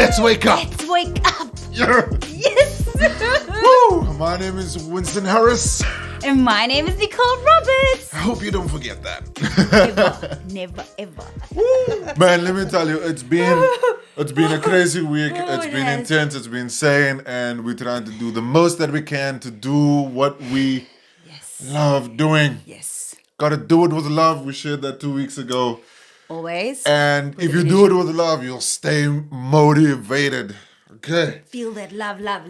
Let's wake up. Let's wake up. Yeah. Yes. Woo. My name is Winston Harris. And my name is Nicole Roberts. I hope you don't forget that. Never, ever. Man, let me tell you, it's been a crazy week. It's it been has. intense. It's been insane, and we're trying to do the most that we can to do what we love doing. Yes. Gotta do it with love. We shared that 2 weeks ago. Always. And if you do it with love, you'll stay motivated. Okay. Feel that love. Love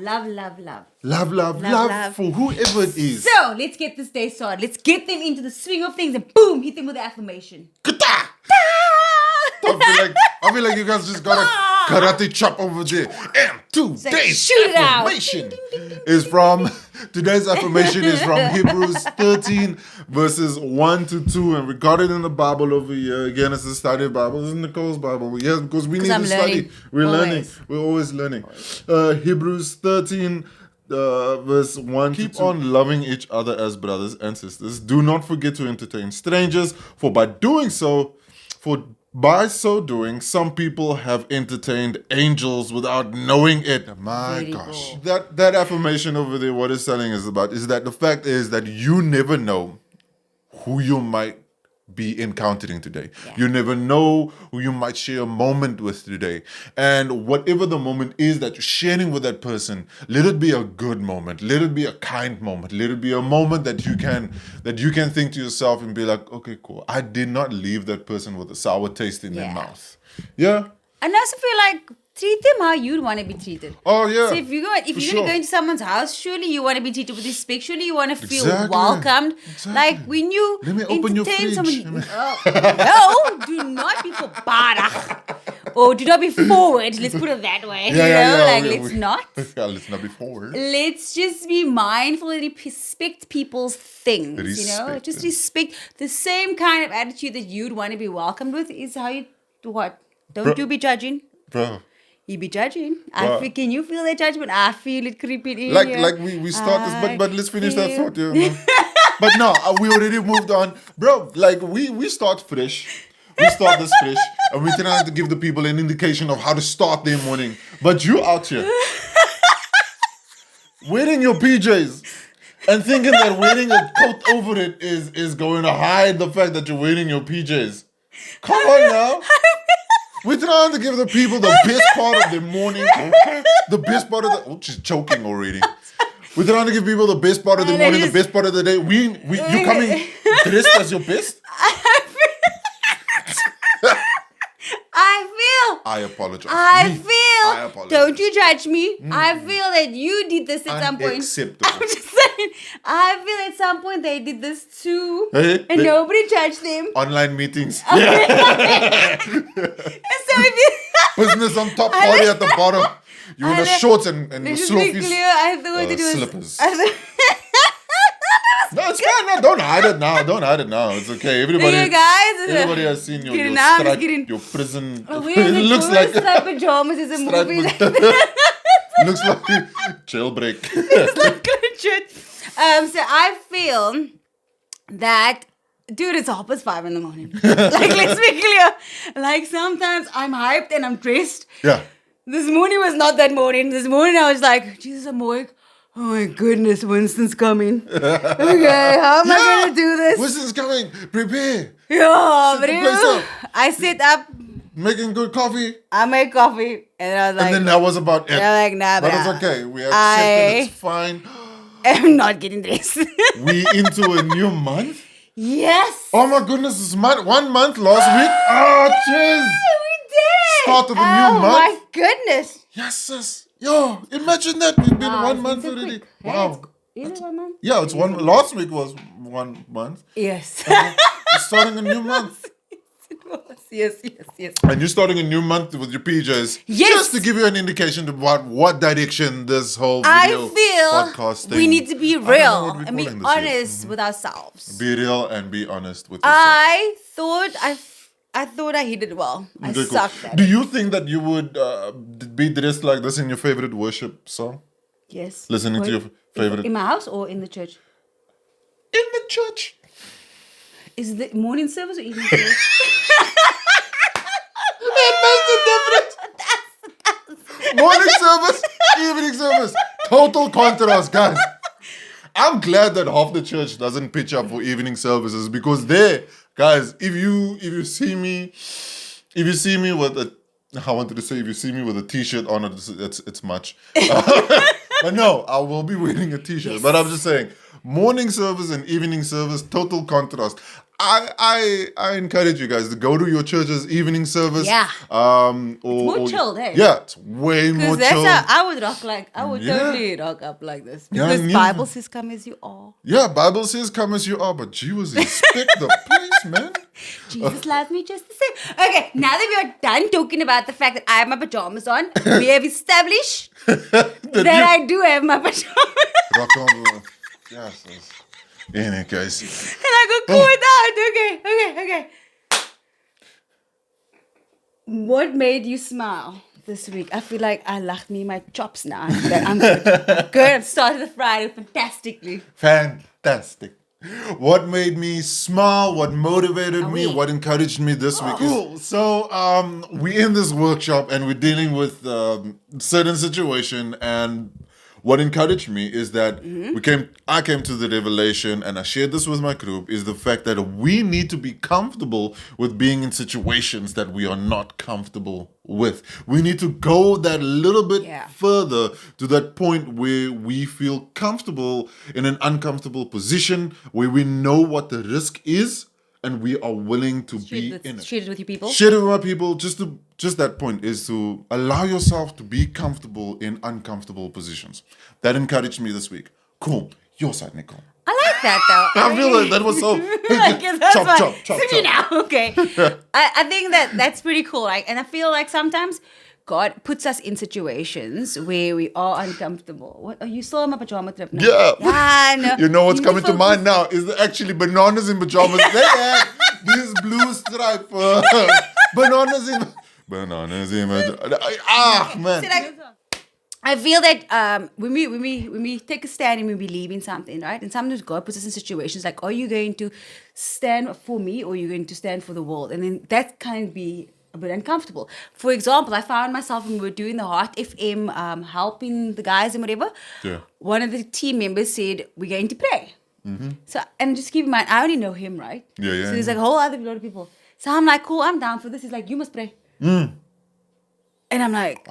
for whoever it is. So, let's get this day started. Let's get them into the swing of things and boom, hit them with the affirmation. Kata! I feel like you guys just got a karate chop over there. And today's shoot it out. affirmation is from Hebrews 13 verses 1 to 2, and we got it in the Bible over here. Again, it's a study Bible. It's in Nicole's Bible. Yes, because we need I'm to study. learning. We're Always. learning. We're always learning. Hebrews 13 verse 1 Keep on loving each other as brothers and sisters. Do not forget to entertain strangers, for by so doing, some people have entertained angels without knowing it. My Very gosh. cool. That affirmation over there, what it's telling us about, is that the fact is that you never know who you might be encountering today. Yeah. You never know who you might share a moment with today. And whatever the moment is that you're sharing with that person, let it be a good moment. Let it be a kind moment. Let it be a moment that you can think to yourself and be like, okay, cool. I did not leave that person with a sour taste in their Yeah. mouth. Yeah? And I also feel like treat them how you'd want to be treated. Oh, yeah. So if you're going to go into someone's house, surely you want to be treated with respect. Surely you want to feel Exactly. welcomed. Exactly. Like when you Let me open your entertain fridge. someone. No, do not be for barach. Or do not be forward. Let's put it that way. Let's not. Yeah, let's not be forward. Let's just be mindful and respect people's things. Respect Just them. respect the same kind of attitude that you'd want to be welcomed with is how you do what? Don't Bro. you be judging. Bro. You be judging. Wow. Can you feel that judgment? I feel it creeping in. Like here. we start this, but let's finish that feel- thought. Yeah, man. But no, we already moved on, bro. Like we start fresh. We start this fresh, and we're trying to give the people an indication of how to start their morning. But you out here wearing your PJs and thinking that wearing a coat over it is going to hide the fact that you're wearing your PJs. Come on now. We're trying to give the people the best part of their morning. The best part of the... Oh, she's choking already. We're trying to give people the best part of the morning, the best part of the day. You coming dressed as your best? I apologize. I Me, feel. I apologize. Don't you judge me. I feel that you did this at some point. Unacceptable. I'm just saying. I feel at some point they did this too, Hey, and nobody judged them. Online meetings. So if you, Business on top, party at the bottom. You in the shorts and the let's just be slow clear. I thought it was slippers. I thought- No, it's fine. No, don't hide it now. Don't hide it now. It's okay. Everybody has seen your stripe, your prison. Wearing It looks striped like pajamas is a stripe- movie. looks like jailbreak. It's like legit. So I feel that, dude, it's 5:30 in the morning. Like, let's be clear. Like, sometimes I'm hyped and I'm dressed. Yeah. This morning was not that morning. This morning I was like, Jesus, I'm awake. Oh my goodness, Winston's coming. Okay, how am I going to do this? Winston's coming. Prepare. Yeah, Set the place up. I sit up, Making good coffee. I make coffee, and I was like, And then that was about it. I'm like, nah, But bruh. it's okay. We accepted. It's fine. I'm not getting dressed. We into a new month. Yes. Oh my goodness, it's 1 month last week. Oh, jeez. We did. Start of a new Oh my month. goodness. Yes, sis. Yo, imagine that. It's been Wow, 1 month so already. quick. Wow. Is it 1 month? Yeah, it's one. Last week was 1 month. Yes. We're starting a new month. Yes. And you're starting a new month with your PJs. Yes. Just to give you an indication about what direction this whole video podcast I thing. feel we need to be I don't know real what we're and be calling this yet. honest with ourselves. Be real and be honest with yourself. I thought I hit it well. I Okay, cool. sucked at Do it. you think that you would be dressed like this in your favorite worship song? Yes. Listening to your favorite... In my house or in the church? In the church. Is it morning service or evening service? That makes a difference. Morning service, evening service. Total contrast, guys. I'm glad that half the church doesn't pitch up for evening services because there, guys, if you see me with a, I wanted to say if you see me with a t-shirt on, it's much. But no, I will be wearing a t-shirt. But I'm just saying, morning service and evening service, total contrast. I encourage you guys to go to your church's evening service. Yeah. Or chilled, hey? Yeah, it's way more Because that's chill. how I would rock totally rock up like this. Because Yeah. Bible says come as you are. Yeah, Bible says come as you are, but Jesus, inspect the place, man. Jesus loves me just the same. Okay, now that we are done talking about the fact that I have my pajamas on, we have established that I do have my pajamas. Rock on. Yes. In it, guys. And I go, cool it out. Okay. What made you smile this week? I feel like I laughed me my chops now. I'm good. I've started the Friday fantastically. Fantastic. What made me smile? What motivated me? oui. What encouraged me this week? So we're in this workshop and we're dealing with certain situation, and what encouraged me is that I came to the revelation, and I shared this with my group, is the fact that we need to be comfortable with being in situations that we are not comfortable with. We need to go that little bit further to that point where we feel comfortable in an uncomfortable position, where we know what the risk is and we are willing to be in it. Share it with your people. Share it with my people. Just that point is to allow yourself to be comfortable in uncomfortable positions. That encouraged me this week. Cool. Your side, Nicole. I like that though. I feel like that was so. Chop. See me now. Okay. I think that's pretty cool. Like, and I feel like sometimes God puts us in situations where we are uncomfortable. What? Oh, you saw my pajama trip now? Yeah. I know. You know what's You coming to focus- mind now is actually bananas in pajamas. They had this blue stripe. Bananas in man. See, like, I feel that when we take a stand and we believe in something, right? And sometimes God puts us in situations like, are you going to stand for me or are you going to stand for the world? And then that can be a bit uncomfortable. For example, I found myself when we were doing the Heart FM, helping the guys and whatever. Yeah. One of the team members said, we're going to pray. So, and just keep in mind, I only know him, right? Yeah. So there's like a whole other lot of people. So I'm like, cool, I'm down for this. He's like, you must pray. And I'm like,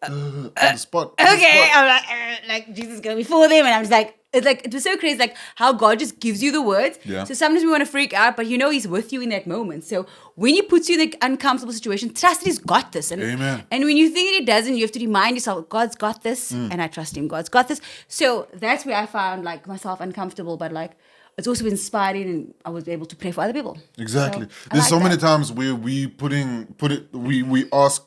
On the spot. okay. I'm like Jesus is gonna be for them, and I'm just like, it was so crazy, like how God just gives you the words. Yeah. So sometimes we want to freak out, but He's with you in that moment. So when He puts you in an uncomfortable situation, trust that He's got this. And, Amen. And when you think that He doesn't, you have to remind yourself, God's got this, and I trust Him. God's got this. So that's where I found like myself uncomfortable, but like it's also inspiring, and I was able to pray for other people. Exactly. So, I There's like so many that. times where we ask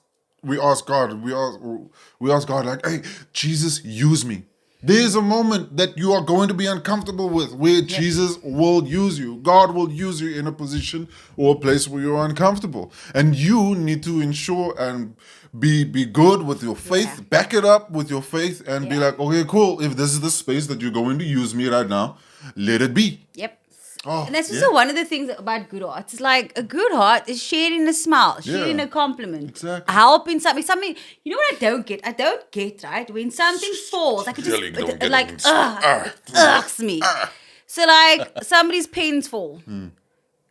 God, like, hey, Jesus, use me. There's a moment that you are going to be uncomfortable with where Jesus will use you. God will use you in a position or a place where you're uncomfortable. And you need to ensure and be good with your faith, back it up with your faith, and be like, okay, cool. If this is the space that you're going to use me right now, let it be. Yep. Oh, And that's also one of the things about good heart. It's like a good heart is sharing a smile, sharing Yeah. a compliment, Exactly. helping something. You know what I don't get? Right? When something falls, like it Really don't just get like it. it irks me. So like somebody's pens fall.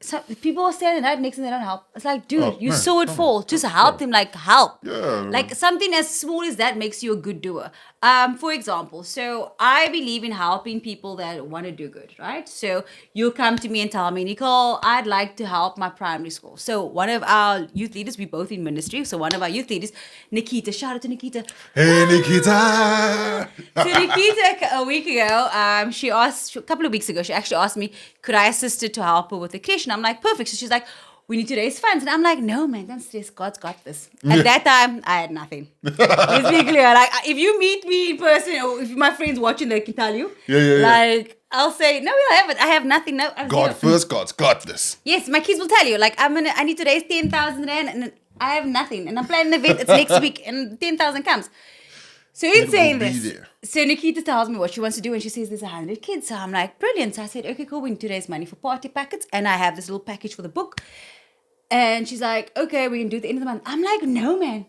So people are standing right next and they don't help. It's like, dude, Oh, you man, saw it come fall. Just help them, like help. Yeah. Like something as small as that makes you a good doer. For example, so I believe in helping people that want to do good, right? So you'll come to me and tell me, Nicole, I'd like to help my primary school. So one of our youth leaders, we both in ministry. So one of our youth leaders, Nikita, shout out to Nikita. Hey, Nikita. So Nikita, a week ago, she asked, a couple of weeks ago, she actually asked me, could I assist her to help her with the creche? And I'm like, perfect. So she's like, we need to raise funds. And I'm like, no, man, don't stress. God's got this. At that time, I had nothing. Let's be clear. Like, if you meet me in person, or if my friends watching, they can tell you. Yeah. Like, I'll say, no, I haven't. I have nothing. No, I'm God zero. first, God's got this. Yes, my kids will tell you. Like, I need to raise 10,000 rand, and I have nothing. And I'm planning an event. It's next week, and 10,000 comes. So in It saying will be this, there. so Nikita tells me what she wants to do, and she says there's 100 kids. So I'm like, brilliant. So I said, okay, cool. We need to raise money for party packets, and I have this little package for the book. And she's like, okay, we can do it at the end of the month. I'm like, no, man.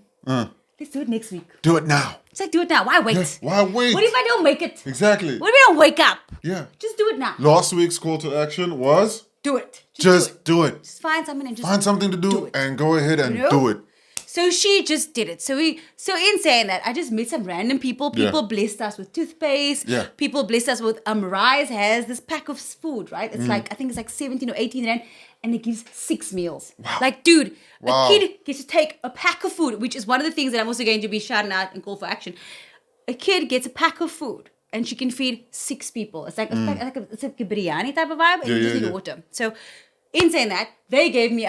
let's do it next week. Do it now. It's like, do it now. Why wait? Yeah, why wait? What if I don't make it? Exactly. What if I don't wake up? Yeah. Just do it now. Last week's call to action was Do it. just do it. Just find something and just Find something to do it. and go ahead and You know? do it. So she just did it. So in saying that, I just met some random people. People Yeah. blessed us with toothpaste. Yeah. People blessed us with Rise has this pack of food, right? Mm. It's like, I think it's like 17 or 18 rand, and it gives 6 meals. Like, dude, Wow. a kid gets to take a pack of food, which is one of the things that I'm also going to be shouting out and call for action. A kid gets a pack of food and she can feed 6 people. It's like, it's like a biryani type of vibe, and you just need water. So in saying that, they gave me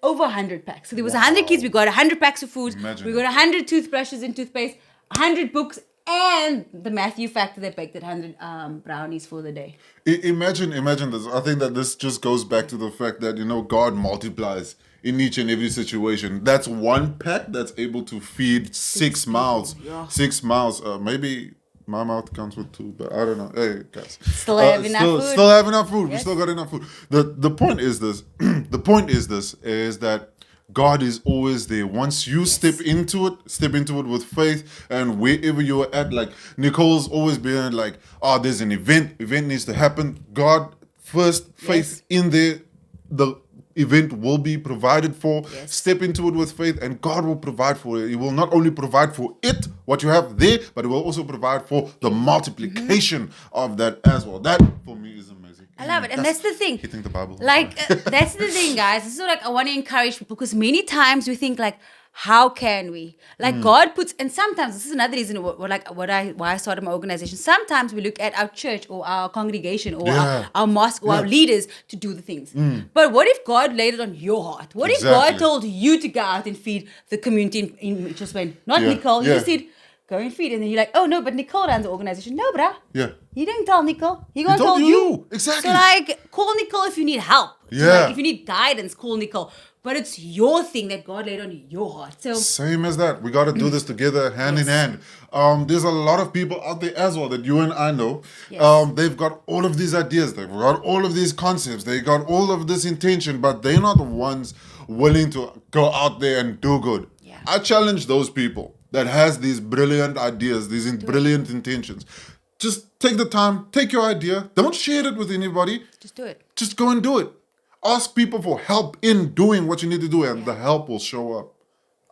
over 100 packs. So there was 100 kids. We got 100 packs of food. Imagine We got 100 toothbrushes and toothpaste, 100 books, and the Matthew factor they baked at 100 brownies for the day. Imagine this. I think that this just goes back to the fact that, God multiplies in each and every situation. That's one pack that's able to feed 6 mouths. Yeah. 6 mouths. Maybe my mouth counts with 2, but I don't know. Hey, guys. Still have enough food. Still have enough food. We Yes. still got enough food. The point is this. The point is this, is that God is always there. Once you step into it with faith, and wherever you're at, like Nicole's always been like, there's an event needs to happen. God first, faith in there, the event will be provided for. Yes. Step into it with faith, and God will provide for it. He will not only provide for it, what you have there, but He will also provide for the multiplication of that as well. That for me is amazing. I love it. And that's the thing. Hitting the Bible. Like, that's the thing, guys. This is like, I want to encourage people, because many times we think like, how can we? Like God puts, and sometimes this is another reason why I started my organization. Sometimes we look at our church or our congregation or our mosque or our leaders to do the things. But what if God laid it on your heart? What if God told you to go out and feed the community in Mitchells Plain? Not Nicole. You said, go and feed. And then you're like, oh no, but Nicole runs the organization. No, bruh. Yeah. He didn't tell Nicole. He gonna told tell you. Exactly. So like, call Nicole if you need help. So, Yeah. like, if you need guidance, call Nicole. But it's your thing that God laid on your heart. So Same as that. We got to do this together, hand in hand. There's a lot of people out there as well that you and I know. Yes. They've got all of these ideas. They've got all of these concepts. They got all of this intention, but they're not the ones willing to go out there and do good. Yeah. I challenge those people that has these brilliant ideas, these brilliant intentions. Just take the time, take your idea. Don't share it with anybody. just do it. Just go and do it. Ask people for help in doing what you need to do, and the help will show up.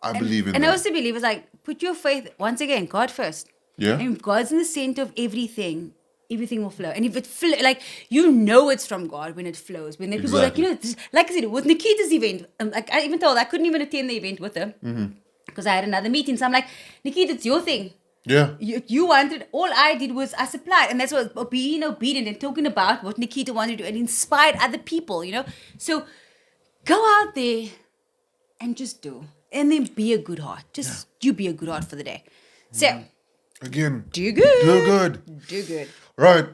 I believe in And that. I also believe it's like, put your faith, once again, God first. Yeah. And if God's in the center of everything will flow. And if it like, it's from God when it flows. When the people are like, Exactly. like I said, with Nikita's event, like I even told, I couldn't even attend the event with her because I had another meeting. So I'm like, Nikita, it's your thing. Yeah. You wanted, all I did was I supplied, and that's what being obedient and talking about what Nikita wanted to do and inspired other people, So go out there and just do, and then be a good heart. Just you be a good heart for the day. So Again, do good. do good. Do good. Right.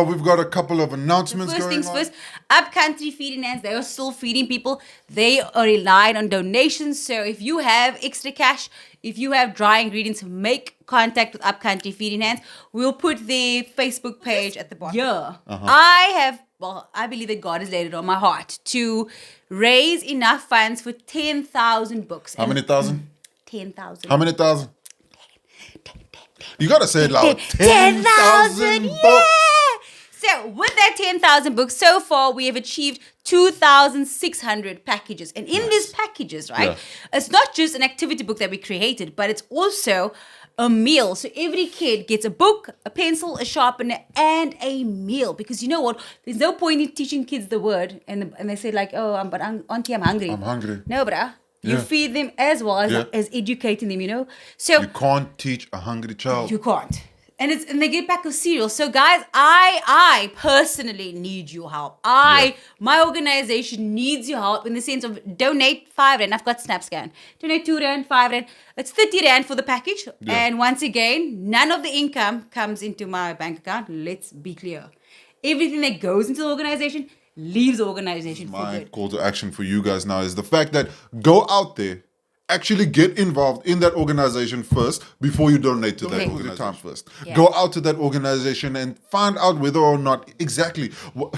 We've got a couple of announcements First going things on. first, Upcountry Feeding Hands, they are still feeding people. They are relying on donations. So if you have extra cash, if you have dry ingredients, make contact with Upcountry Feeding Hands. We'll put their Facebook page at the bottom. Yeah. I believe that God has laid it on my heart to raise enough funds for 10,000 books. How many thousand? 10,000. How many thousand? You gotta say it loud. 10,000 books. yeah! So with that 10,000 books, so far we have achieved 2,600 packages. And in these packages, right, it's not just an activity book that we created, but it's also a meal. So every kid gets a book, a pencil, a sharpener, and a meal. Because you know what? There's no point in teaching kids the word and they say like, auntie, I'm hungry. I'm hungry. No, bruh. You Yeah. feed them as well as educating them, So You can't teach a hungry child. you can't. And they get a pack of cereal. So guys, I personally need your help. My organization needs your help in the sense of donate 5 rand. I've got SnapScan. Donate 2 rand, 5 rand. It's 30 rand for the package. Yeah. And once again, none of the income comes into my bank account. Let's be clear. Everything that goes into the organization leaves the organization for My good. call to action for you guys now is the fact that go out there, actually get involved in that organization first before you donate to that Okay. organization. Time first. Yeah. Go out to that organization and find out whether or not exactly what.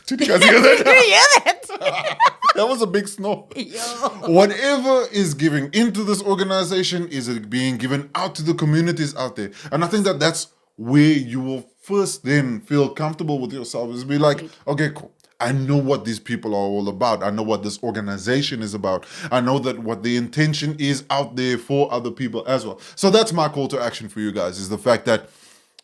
Did you guys hear that? Did you hear that? That was a big snore. Yo. Whatever is giving into this organization is it being given out to the communities out there. And I think that that's where you will first then feel comfortable with yourself, is be like, okay, cool. I know what these people are all about. I know what this organization is about. I know that what the intention is out there for other people as well. So that's my call to action for you guys, is the fact that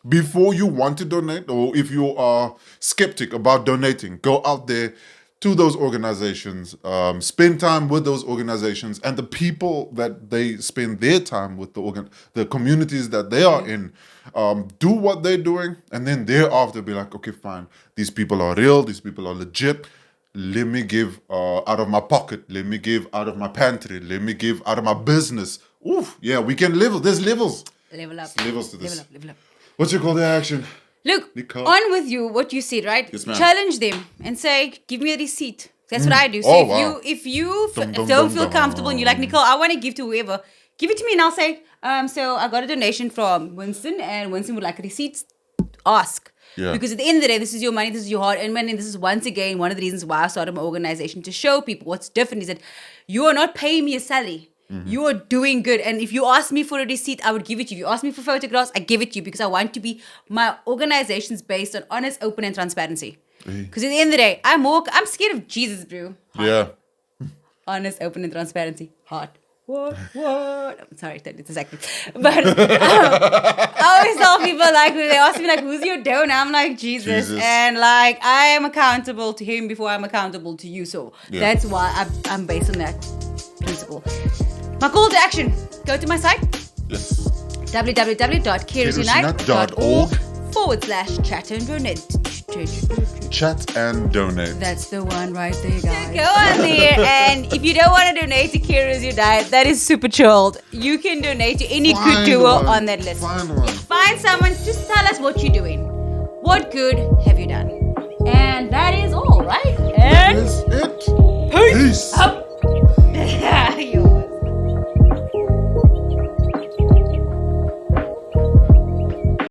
before you want to donate, or if you are skeptic about donating, go out there to those organizations, spend time with those organizations and the people that they spend their time with, the communities that they are in. Do what they're doing, and then thereafter be like, okay, fine, these people are real, these people are legit. Let me give out of my pocket, let me give out of my pantry, let me give out of my business. Oof, yeah, we can level. There's levels. Level up. There's levels to this. Level up. What's your call to action? Look, Nicole. on with you, what you said, right? Yes, ma'am. Challenge them and say, give me a receipt. That's what I do. So Oh, if wow. you Dum, dum, don't dum, feel dum. comfortable and you're like, Nicole, I want to give to whoever, give it to me and I'll say, so I got a donation from Winston and Winston would like a receipt. Ask. Yeah. Because at the end of the day, this is your money, this is your hard earned money. This is once again one of the reasons why I started my organization, to show people what's different is that you are not paying me a salary. You are doing good. And if you ask me for a receipt, I would give it to you. If you ask me for photographs, I give it to you, because I want to be, my organization's based on honest, open, and transparency. Because at the end of the day, I'm scared of Jesus, bro. Yeah. Honest, open, and transparency. Heart. What? I'm sorry, it's exactly. But I always tell people, like, when they ask me, like, who's your donor? I'm like, Jesus. And, like, I am accountable to him before I'm accountable to you. So that's why I'm based on that principle. My call to action, go to my site, Yes. www.careersUnite.org/chat and donate. Chat and donate. That's the one right there, guys. Go on there, and if you don't want to donate to Carers Unite, that is super chilled. You can donate to any good doer on that list. Find someone, just tell us what you're doing. What good have you done? And that is all, right? And That is it. peace. Peace. Up.